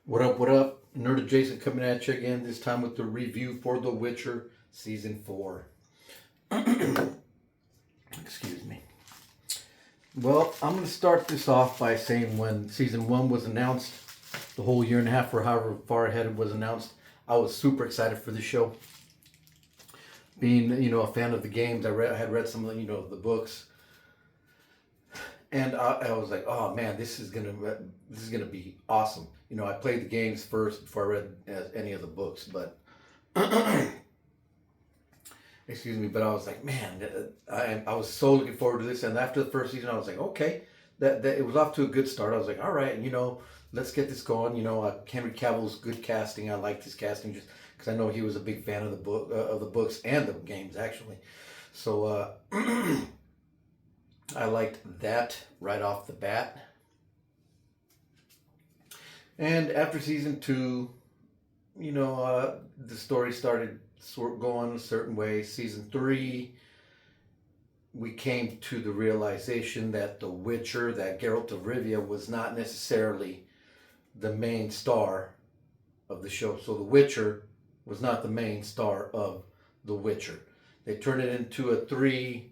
What up, what up? Nerd Adjacent coming at you again, this time with the review for The Witcher Season 4. Excuse me. Well, I'm going to start this off by saying when Season 1 was announced, the whole year and a half or however far ahead it was announced, I was super excited for the show. Being, a fan of the games, I had read some of the books, and I was like, oh man, this is gonna be awesome. I played the games first before I read any of the books, but excuse me, but I was like, man, I was so looking forward to this. And after the first season, I was like, okay, that it was off to a good start. I was like, all right, let's get this going. Henry Cavill's good casting. I liked his casting just because I know he was a big fan of the books and the games actually. So I liked that right off the bat. And after season two, the story started going a certain way. Season three, we came to the realization that The Witcher, that Geralt of Rivia, was not necessarily the main star of the show. So The Witcher was not the main star of The Witcher. They turned it into a three-star,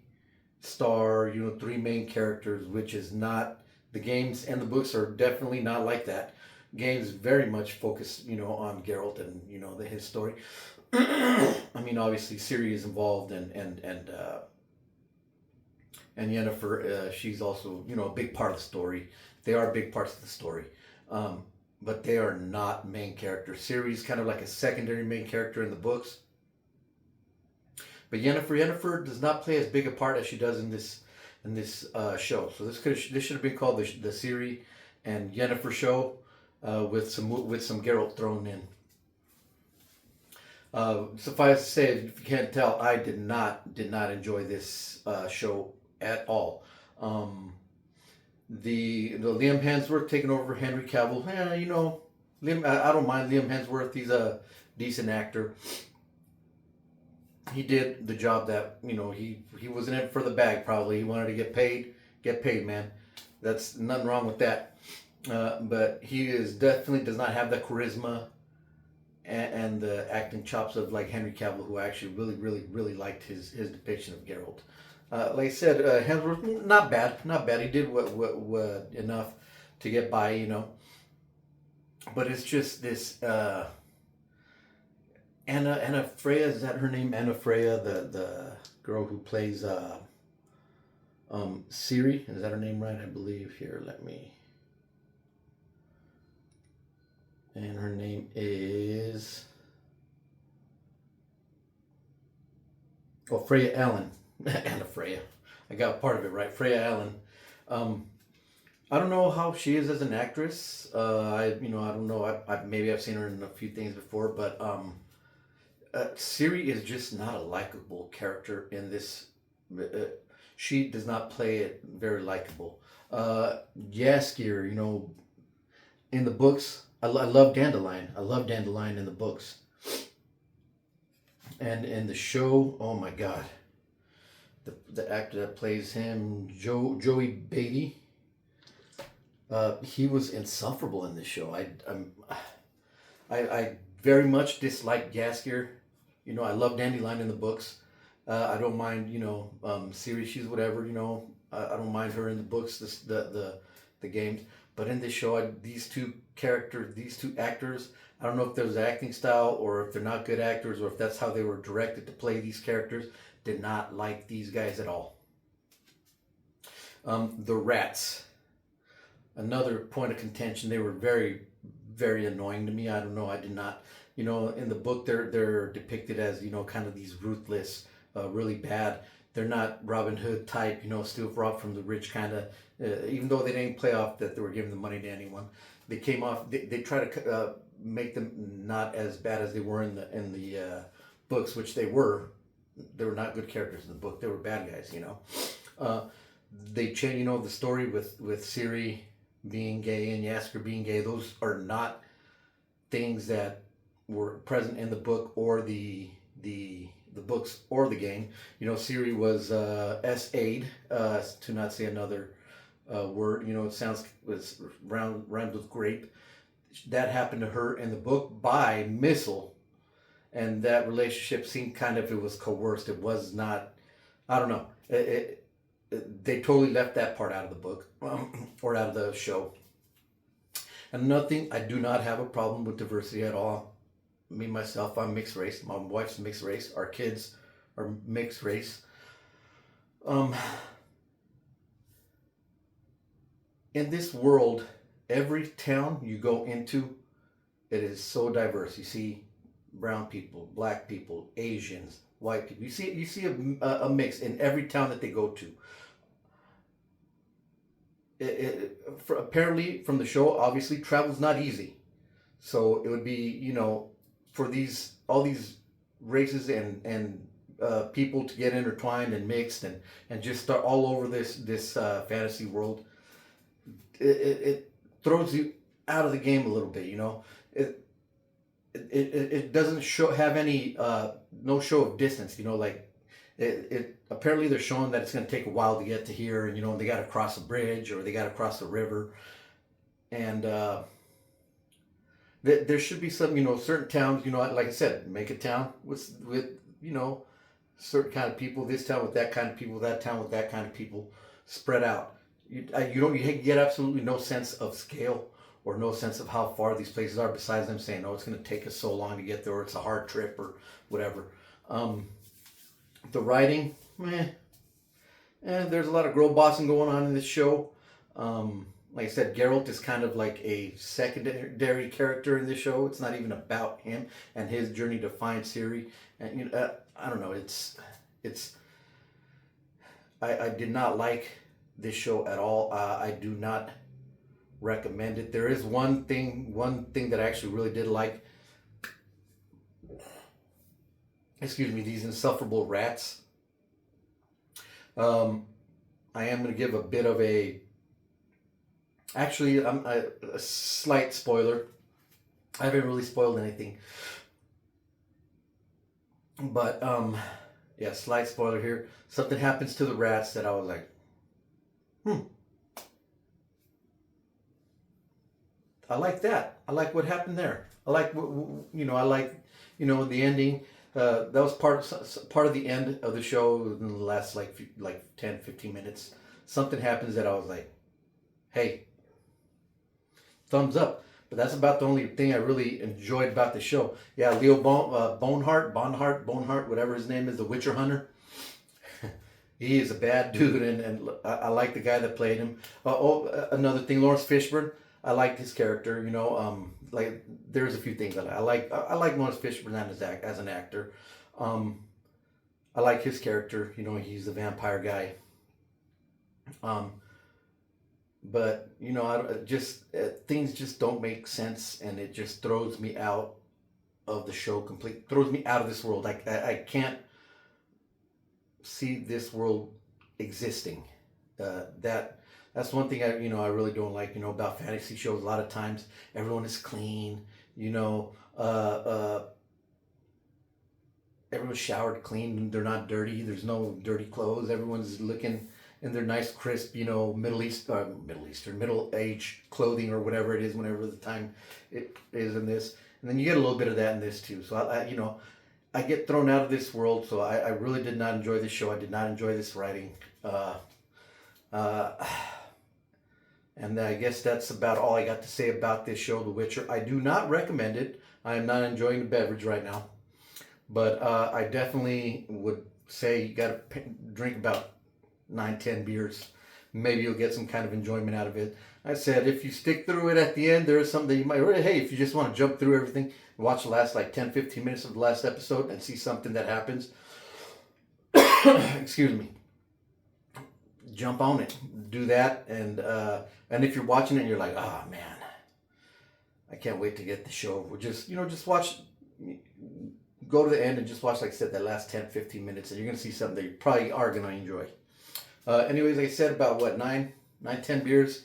three main characters, which is not. The games and the books are definitely not like that. Games very much focus, on Geralt and his story. I mean, obviously, Ciri is involved, and Yennefer, she's also a big part of the story. They are big parts of the story, but they are not main characters. Ciri's kind of like a secondary main character in the books, but Yennefer does not play as big a part as she does in this show. So this should have been called the Ciri and Yennefer show, with some Geralt thrown in. Suffice to say, if you can't tell, I did not enjoy this show at all. The Liam Hemsworth taking over Henry Cavill. I don't mind Liam Hemsworth. He's a decent actor. He did the job that he wasn't in for the bag. Probably he wanted to get paid, man. That's nothing wrong with that. But he definitely does not have the charisma and the acting chops of like Henry Cavill, who I actually really, really, really liked his depiction of Geralt. Like I said, Hemsworth, not bad, not bad. He did what enough to get by, But it's just this Anna Freya, is that her name? Anna Freya, the girl who plays Ciri, is that her name right? I believe. Here, let me. And her name is Freya Allen. Anna Freya. I got part of it right. Freya Allen. Um, I don't know how she is as an actress. I don't know. Maybe I've seen her in a few things before, but Ciri is just not a likable character in this. She does not play it very likable. Jaskier, in the books, I love Dandelion. I love Dandelion in the books. And in the show, oh my God, the actor that plays him, Joey Beatty, he was insufferable in this show. I very much dislike Jaskier. I love Dandelion in the books. I don't mind, Ciri, she's whatever, I don't mind her in the books, the games. But in this show, these two actors, I don't know if there's acting style or if they're not good actors or if that's how they were directed to play these characters, did not like these guys at all. The rats, another point of contention. They were very, very annoying to me. I don't know. I did not, in the book, they're depicted as, kind of these ruthless, really bad. They're not Robin Hood type, steal rob from the rich kind of. Even though they didn't play off that they were giving the money to anyone, they came off. They try to make them not as bad as they were in the books, which they were. They were not good characters in the book. They were bad guys, They change, the story with Ciri being gay and Jaskier being gay. Those are not things that were present in the book or the books or the game. Ciri was S-Aid, to not say another word. It sounds was rhymed with grape. that happened to her in the book by Missile, and that relationship seemed kind of, it was coerced. It was not. I don't know. They totally left that part out of the book or out of the show. And nothing. I do not have a problem with diversity at all. Me myself, I'm mixed race. My wife's mixed race. Our kids are mixed race. In this world, every town you go into, it is so diverse. You see brown people, black people, Asians, white people. You see a mix in every town that they go to. Apparently, from the show, obviously, travel's not easy. So it would be, for all these races and people to get intertwined and mixed and just start all over this fantasy world. It throws you out of the game a little bit. It doesn't have any no show of distance. Like it apparently they're showing that it's going to take a while to get to here, and they got to cross a bridge or they got to cross the river, and there should be some, certain towns, like I said, make a town with certain kind of people, this town with that kind of people, that town with that kind of people, spread out. You get absolutely no sense of scale or no sense of how far these places are, besides them saying, it's going to take us so long to get there, or it's a hard trip, or whatever. The writing, there's a lot of girl bossing going on in this show. Like I said, Geralt is kind of like a secondary character in this show. It's not even about him and his journey to find Ciri. And I don't know. I did not like this show at all. I do not recommend it. There is one thing that I actually really did like. Excuse me, these insufferable rats. I am going to give a bit of a slight spoiler. I haven't really spoiled anything. But, slight spoiler here. Something happens to the rats that I was like, I like that. I like what happened there. I like, the ending. That was part of the end of the show in the last like 10, 15 minutes. Something happens that I was like, hey, thumbs up. But that's about the only thing I really enjoyed about the show. Yeah, Leo Bonhart, whatever his name is, the Witcher Hunter. He is a bad dude, and I like the guy that played him. Another thing, Lawrence Fishburne. I liked his character. Like there's a few things I like. I like Lawrence Fishburne as an actor. I like his character. He's the vampire guy. But things just don't make sense, and it just throws me out of the show completely. Throws me out of this world. I can't see this world existing. That's one thing I really don't like. About fantasy shows. A lot of times everyone is clean. Everyone's showered clean. They're not dirty. There's no dirty clothes. Everyone's looking in their nice, crisp, middle age clothing or whatever it is, whenever the time it is in this. And then you get a little bit of that in this too. So I get thrown out of this world. So I really did not enjoy this show. I did not enjoy this writing. And I guess that's about all I got to say about this show, The Witcher. I do not recommend it. I am not enjoying the beverage right now. But I definitely would say you got to drink about 9-10 beers. Maybe you'll get some kind of enjoyment out of it. I said, if you stick through it at the end, there is something that you might really, hey, if you just want to jump through everything, watch the last 10-15 minutes of the last episode and see something that happens. Excuse me. Jump on it. Do that. And if you're watching it and you're like, oh man, I can't wait to get the show over. Just watch, go to the end and just watch, like I said, that last 10-15 minutes, and you're going to see something that you probably are going to enjoy. Anyways, like I said, about 9-10 beers.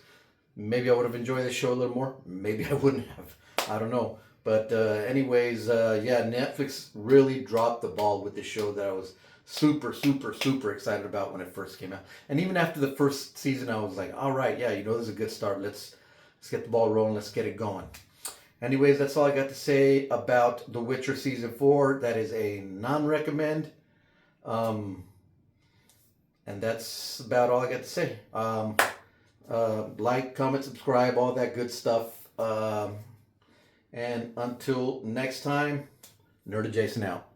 Maybe I would have enjoyed the show a little more. Maybe I wouldn't have. I don't know. But anyways, Netflix really dropped the ball with this show that I was super, super, super excited about when it first came out. And even after the first season, I was like, all right, this is a good start. Let's get the ball rolling. Let's get it going. Anyways, that's all I got to say about The Witcher Season 4. That is a non-recommend. Um, and that's about all I got to say. Like, comment, subscribe, all that good stuff. And until next time, Nerd Adjacent out.